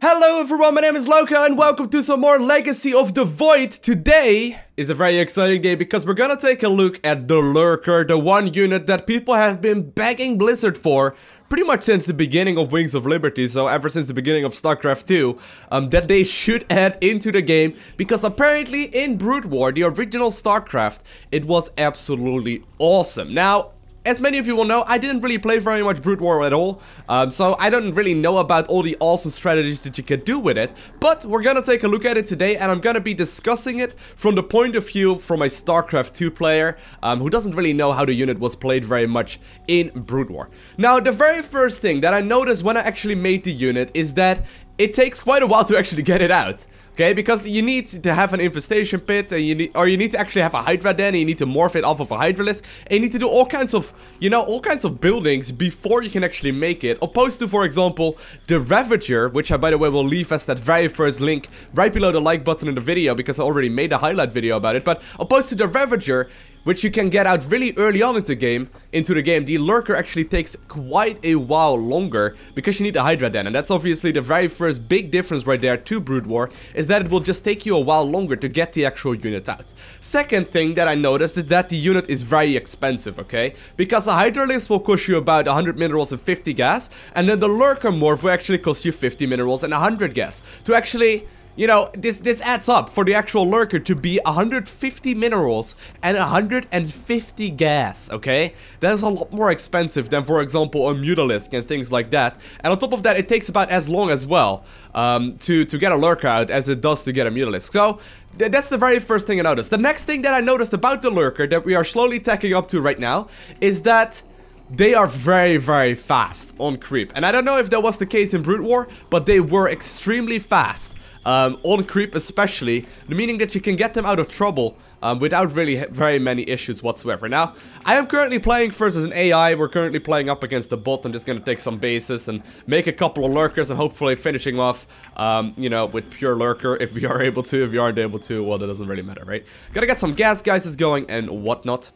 Hello everyone, my name is Lurker and welcome to some more Legacy of the Void. Today is a very exciting day because we're gonna take a look at the Lurker, the one unit that people have been begging Blizzard for pretty much since the beginning of Wings of Liberty, so ever since the beginning of Starcraft 2, that they should add into the game, because apparently in Brood War, the original Starcraft, it was absolutely awesome. Now, as many of you will know, I didn't really play very much Brood War at all, so I don't really know about all the awesome strategies that you can do with it, but we're gonna take a look at it today, and I'm gonna be discussing it from the point of view from a Starcraft 2 player, who doesn't really know how the unit was played very much in Brood War. Now, the very first thing that I noticed when I actually made the unit is that it takes quite a while to actually get it out. Okay, because you need to have an infestation pit, and you need to actually have a Hydra den, and you need to morph it off of a Hydralisk, and you need to do all kinds of, all kinds of buildings before you can actually make it. Opposed to, for example, the Ravager, which I, by the way, will leave as that very first link right below the like button in the video, because I already made a highlight video about it. But opposed to the Ravager, which you can get out really early on into the game, the Lurker actually takes quite a while longer because you need the Hydra Den, and that's obviously the very first big difference right there to Brood War, is that it will just take you a while longer to get the actual unit out. Second thing that I noticed is that the unit is very expensive, okay? Because a Hydralisk will cost you about 100 minerals and 50 gas, and then the Lurker morph will actually cost you 50 minerals and 100 gas. To actually, this adds up for the actual Lurker to be 150 minerals and 150 gas, okay? That is a lot more expensive than, for example, a Mutalisk and things like that. And on top of that, it takes about as long as well to get a Lurker out as it does to get a Mutalisk. So, that's the very first thing I noticed. The next thing that I noticed about the Lurker that we are slowly tacking up to right now is that they are very, very fast on creep. And I don't know if that was the case in Brood War, but they were extremely fast. On creep especially, meaning that you can get them out of trouble without really very many issues whatsoever. Now, I am currently playing versus an AI, we're currently playing up against the bot. I'm just gonna take some bases and make a couple of Lurkers and hopefully finishing off, with pure Lurker if we are able to. If we aren't able to, well, that doesn't really matter, right? Gotta get some gas geysers going and whatnot.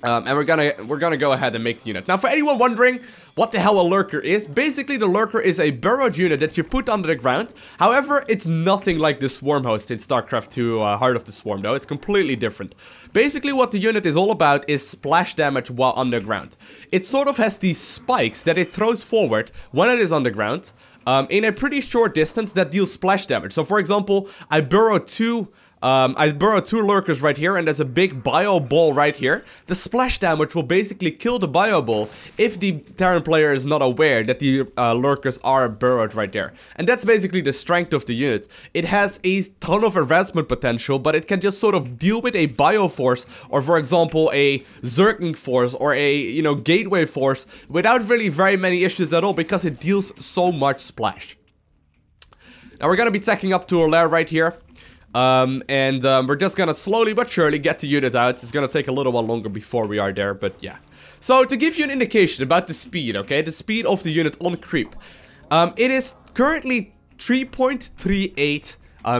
And we're gonna go ahead and make the unit. Now, for anyone wondering what the hell a Lurker is, basically the Lurker is a burrowed unit that you put under the ground. However, it's nothing like the Swarm host in Starcraft 2 Heart of the Swarm, though. It's completely different. Basically, what the unit is all about is splash damage while underground. It sort of has these spikes that it throws forward when it is underground, in a pretty short distance that deals splash damage. So, for example, I burrowed two Lurkers right here, and there's a big bio ball right here. The splash damage will basically kill the bio ball if the Terran player is not aware that the Lurkers are burrowed right there. And that's basically the strength of the unit. It has a ton of harassment potential, but it can just sort of deal with a bio force, or for example a Zerg force, or a gateway force without really very many issues at all, because it deals so much splash. Now we're gonna be tacking up to a lair right here. We're just gonna slowly but surely get the unit out. It's gonna take a little while longer before we are there, but yeah. So, to give you an indication about the speed, okay? The speed of the unit on creep. It is currently 3.38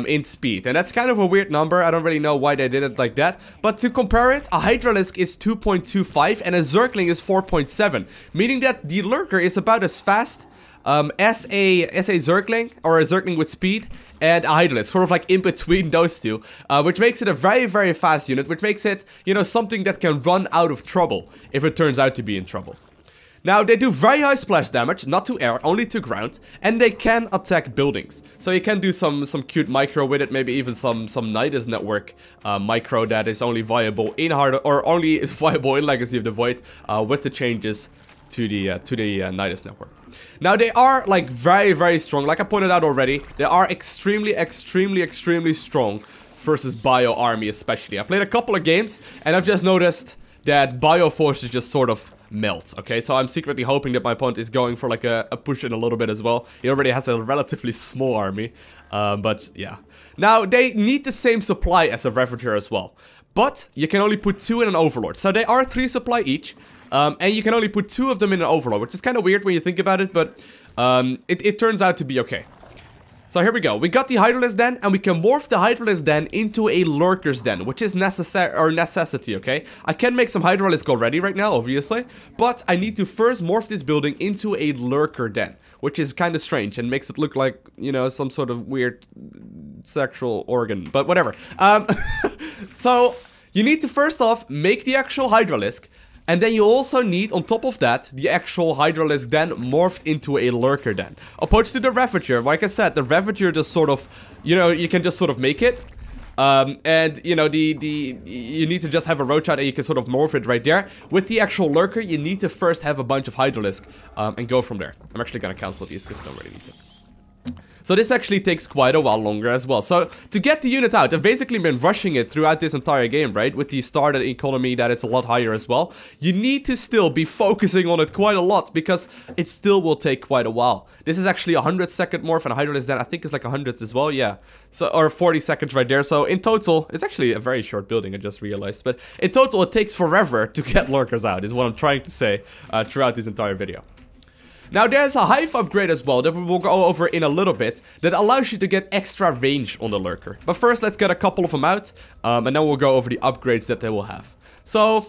in speed, and that's kind of a weird number. I don't really know why they did it like that, but to compare it, a Hydralisk is 2.25 and a Zergling is 4.7, meaning that the Lurker is about as fast as a Zergling, or a Zergling with speed, and a Hydralisk, sort of like in between those two, which makes it a very, very fast unit, which makes it, something that can run out of trouble if it turns out to be in trouble. Now, they do very high splash damage, not to air, only to ground, and they can attack buildings. So you can do some cute micro with it, maybe even some Nidus network micro that is only viable in only is viable in Legacy of the Void, with the changes to the Nidus network. Now, they are like very, very strong. Like I pointed out already, they are extremely, extremely, extremely strong versus Bio Army especially. I played a couple of games and I've just noticed that Bio forces just sort of melt, okay? So I'm secretly hoping that my opponent is going for like a push in a little bit as well. He already has a relatively small army, but yeah. Now, they need the same supply as a Ravager as well, but you can only put 2 in an Overlord. So they are 3 supply each. And you can only put 2 of them in an Overlord, which is kind of weird when you think about it, but it turns out to be okay. So here we go. We got the Hydralisk Den, and we can morph the Hydralisk Den into a Lurker's Den, which is necessity, okay? I can make some Hydralisk already right now, obviously, but I need to first morph this building into a Lurker Den, which is kind of strange and makes it look like, you know, some sort of weird sexual organ, but whatever. So you need to first off make the actual Hydralisk. And then you also need, on top of that, the actual Hydralisk Den morphed into a Lurker Den. Opposed to the Ravager, like I said, the Ravager just sort of, you know, you can just sort of make it. And, you know, you need to just have a roach out and you can sort of morph it right there. With the actual Lurker, you need to first have a bunch of Hydralisk and go from there. I'm actually gonna cancel these because I don't really need to. So this actually takes quite a while longer as well. So to get the unit out, I've basically been rushing it throughout this entire game, right? With the started economy that is a lot higher as well. You need to still be focusing on it quite a lot because it still will take quite a while. This is actually a 100-second morph and Hydralisk Den I think is like 100 as well, yeah. So, or 40 seconds right there. So in total, it's actually a very short building, I just realized. But in total, it takes forever to get Lurkers out, is what I'm trying to say throughout this entire video. Now there's a hive upgrade as well that we will go over in a little bit that allows you to get extra range on the Lurker. But first let's get a couple of them out and then we'll go over the upgrades that they will have. So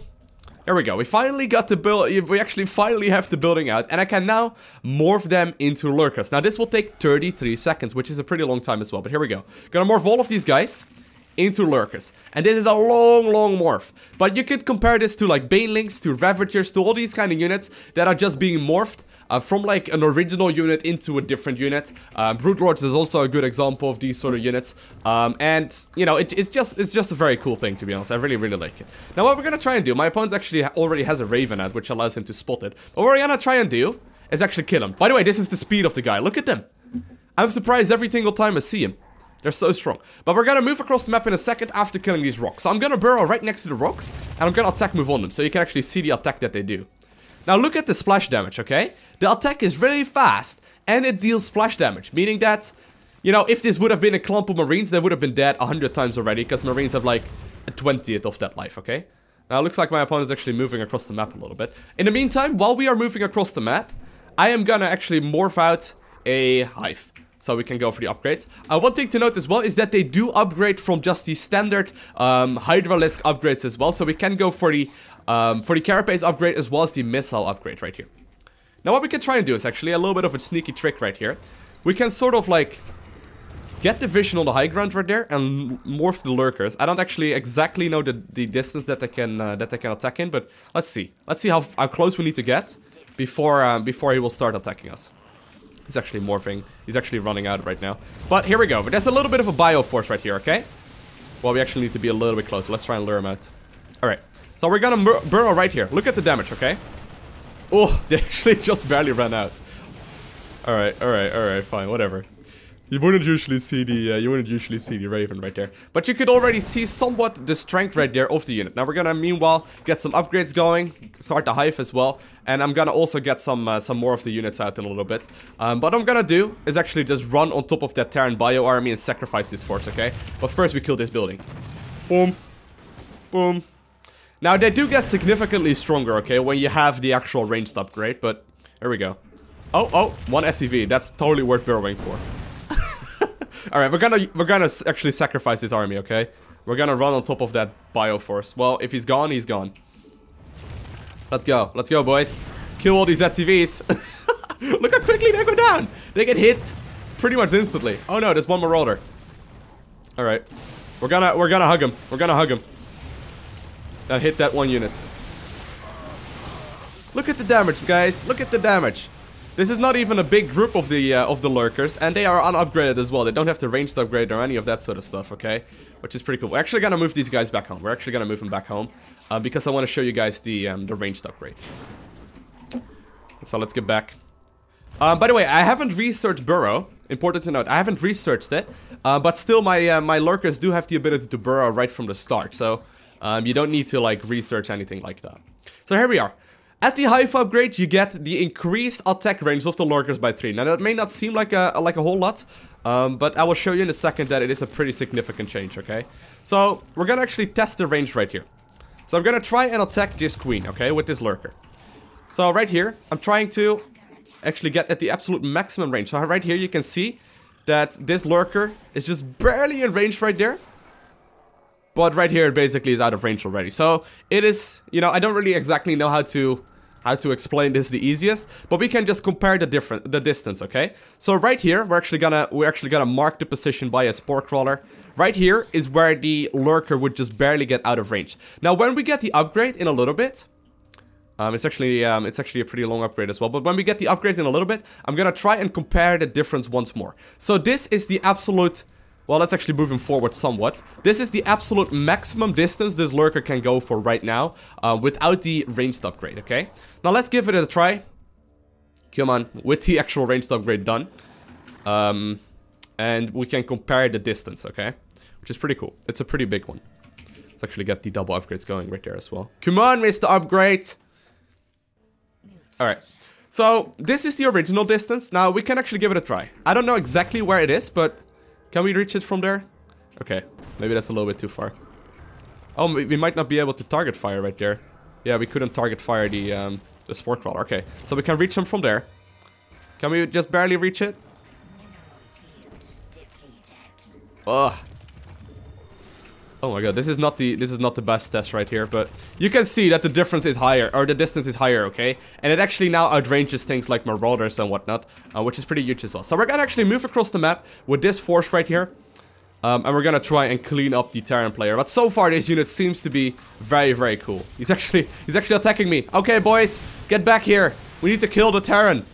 here we go. We finally got the build. We actually finally have the building out and I can now morph them into Lurkers. Now this will take 33 seconds, which is a pretty long time as well. But here we go. Gonna morph all of these guys into Lurkers. And this is a long morph. But you could compare this to like Banelings, to Ravagers, to all these kind of units that are just being morphed from like an original unit into a different unit. Brood Lords is also a good example of these sort of units. And, you know, it's just a very cool thing, to be honest. I really like it. Now what we're gonna try and do, my opponent actually already has a Raven out, which allows him to spot it. But what we're gonna try and do is actually kill him. By the way, this is the speed of the guy. Look at them. I'm surprised every single time I see him. They're so strong. But we're gonna move across the map in a second after killing these rocks. So I'm gonna burrow right next to the rocks, and I'm gonna attack move on them, so you can actually see the attack that they do. Now look at the splash damage, okay? The attack is really fast, and it deals splash damage, meaning that, you know, if this would have been a clump of Marines, they would have been dead 100 times already, because Marines have like a 20th of that life, okay? Now it looks like my opponent is actually moving across the map a little bit. In the meantime, while we are moving across the map, I am gonna actually morph out a hive. So we can go for the upgrades. One thing to note as well is that they do upgrade from just the standard Hydralisk upgrades as well. So we can go for the Carapace upgrade as well as the missile upgrade right here. Now what we can try and do is actually a little bit of a sneaky trick right here. We can sort of like get the vision on the high ground right there and morph the Lurkers. I don't actually exactly know the distance that they can attack in, but let's see. Let's see how close we need to get before he will start attacking us. He's actually morphing. He's actually running out right now. But here we go. But there's a little bit of a bioforce right here, okay? Well, we actually need to be a little bit closer. Let's try and lure him out. Alright. So we're gonna burrow right here. Look at the damage, okay? Oh, they actually just barely ran out. Alright, fine, whatever. You wouldn't usually see the Raven right there. But you could already see somewhat the strength right there of the unit. Now we're gonna meanwhile get some upgrades going, start the hive as well, and I'm gonna also get some more of the units out in a little bit. What I'm gonna do is actually just run on top of that Terran bio army and sacrifice this force, okay? But first we kill this building. Boom. Boom. Now they do get significantly stronger, okay, when you have the actual ranged upgrade, but here we go. Oh, one SCV. That's totally worth burrowing for. Alright, we're gonna actually sacrifice this army, okay? We're gonna run on top of that bioforce. Well, if he's gone, he's gone. Let's go, boys. Kill all these SCVs. Look how quickly they go down. They get hit pretty much instantly. Oh no, there's one Marauder. Alright. We're gonna hug him. We're gonna hug him. Now hit that one unit. Look at the damage, guys. Look at the damage. This is not even a big group of the Lurkers, and they are unupgraded as well. They don't have to ranged upgrade or any of that sort of stuff, okay? Which is pretty cool. We're actually gonna move these guys back home. We're actually gonna move them back home because I want to show you guys the ranged upgrade. So let's get back. By the way, I haven't researched burrow. Important to note, I haven't researched it, but still my Lurkers do have the ability to burrow right from the start. So you don't need to like research anything like that. So here we are. At the hive upgrade, you get the increased attack range of the Lurkers by 3. Now that may not seem like a whole lot, but I will show you in a second that it is a pretty significant change, okay? So we're gonna actually test the range right here. So I'm gonna try and attack this queen, okay, with this Lurker. So right here, I'm trying to actually get at the absolute maximum range. So right here you can see that this Lurker is just barely in range right there. But right here, it basically is out of range already. So it is, you know, I don't really exactly know how to explain this the easiest, but we can just compare the distance, okay? So right here, we're actually gonna mark the position by a spore crawler. Right here is where the Lurker would just barely get out of range. Now, when we get the upgrade in a little bit, it's actually a pretty long upgrade as well. But when we get the upgrade in a little bit, I'm gonna try and compare the difference once more. So this is the absolute. Well, let's actually move him forward somewhat. This is the absolute maximum distance this Lurker can go for right now, without the ranged upgrade, okay? Now, let's give it a try. Come on, with the actual ranged upgrade done. And we can compare the distance, okay? Which is pretty cool. It's a pretty big one. Let's actually get the double upgrades going right there as well. Come on, Mr. Upgrade! Alright. So, this is the original distance. Now, we can actually give it a try. I don't know exactly where it is, but... Can we reach it from there? Okay, maybe that's a little bit too far. Oh, we might not be able to target fire right there. Yeah, we couldn't target fire the spore crawler. Okay, so we can reach him from there. Can we just barely reach it? Ugh. Oh my god, this is not the best test right here, but you can see that the difference is higher, or the distance is higher, okay? And it actually now outranges things like marauders and whatnot, which is pretty huge as well. So we're gonna actually move across the map with this force right here, and we're gonna try and clean up the Terran player. But so far, this unit seems to be very, very cool. He's actually attacking me. Okay, boys, get back here. We need to kill the Terran.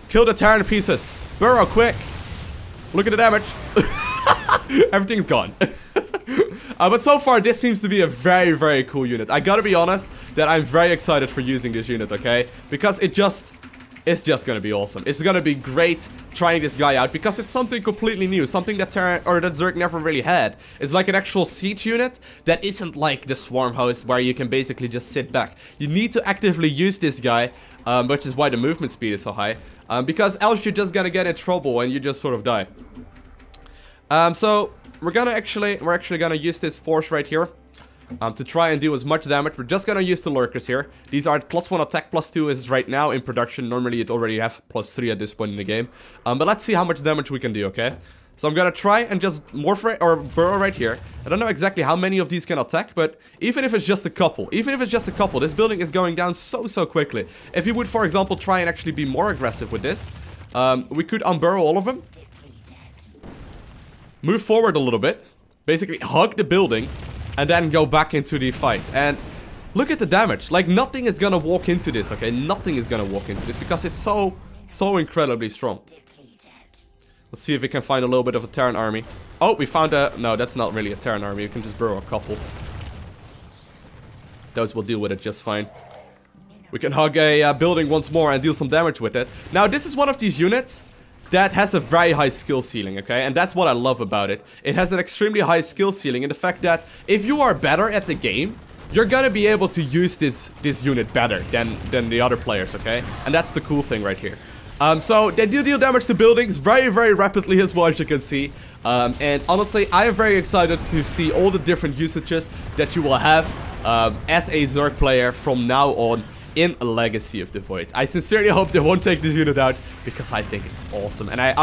Kill the Terran pieces. Burrow, quick. Look at the damage. Everything's gone. But so far, this seems to be a very, very cool unit. I gotta be honest that I'm very excited for using this unit, okay? Because it's just gonna be awesome. It's gonna be great trying this guy out because it's something completely new. Something that that Zerg never really had. It's like an actual siege unit that isn't like the swarm host where you can basically just sit back. You need to actively use this guy, which is why the movement speed is so high. Because else you're just gonna get in trouble and you just sort of die. So we're actually gonna use this force right here to try and do as much damage. We're just gonna use the Lurkers here. These are +1 attack, +2 is right now in production. Normally you'd already have +3 at this point in the game. But let's see how much damage we can do, okay? So I'm gonna try and just morph or burrow right here. I don't know exactly how many of these can attack, but even if it's just a couple, this building is going down so quickly. If you would, for example, try and actually be more aggressive with this, we could unburrow all of them. Move forward a little bit, basically hug the building, and then go back into the fight. And look at the damage. Like, nothing is gonna walk into this, okay? Nothing is gonna walk into this because it's so incredibly strong. Let's see if we can find a little bit of a Terran army. Oh, we found a... No, that's not really a Terran army. You can just burrow a couple. Those will deal with it just fine. We can hug a building once more and deal some damage with it. Now, this is one of these units that has a very high skill ceiling, okay? And that's what I love about it. It has an extremely high skill ceiling in the fact that if you are better at the game, you're gonna be able to use this unit better than the other players, okay? And that's the cool thing right here. So they do deal damage to buildings very rapidly as well, as you can see. And honestly, I am very excited to see all the different usages that you will have as a Zerg player from now on in Legacy of the Void. I sincerely hope they won't take this unit out because I think it's awesome. And I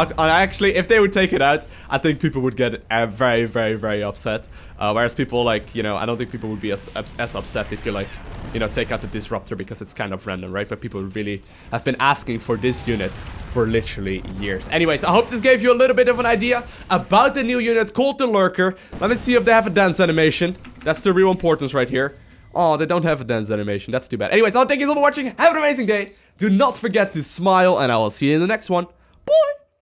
actually, if they would take it out, I think people would get very upset. Whereas people like, you know, I don't think people would be as upset if you like, you know, take out the Disruptor because it's kind of random, right? But people really have been asking for this unit for literally years. Anyways, I hope this gave you a little bit of an idea about the new unit called the Lurker. Let me see if they have a dance animation. That's the real importance right here. Oh, they don't have a dance animation. That's too bad. Anyways, I'll thank you so much for watching. Have an amazing day. Do not forget to smile, and I will see you in the next one. Bye!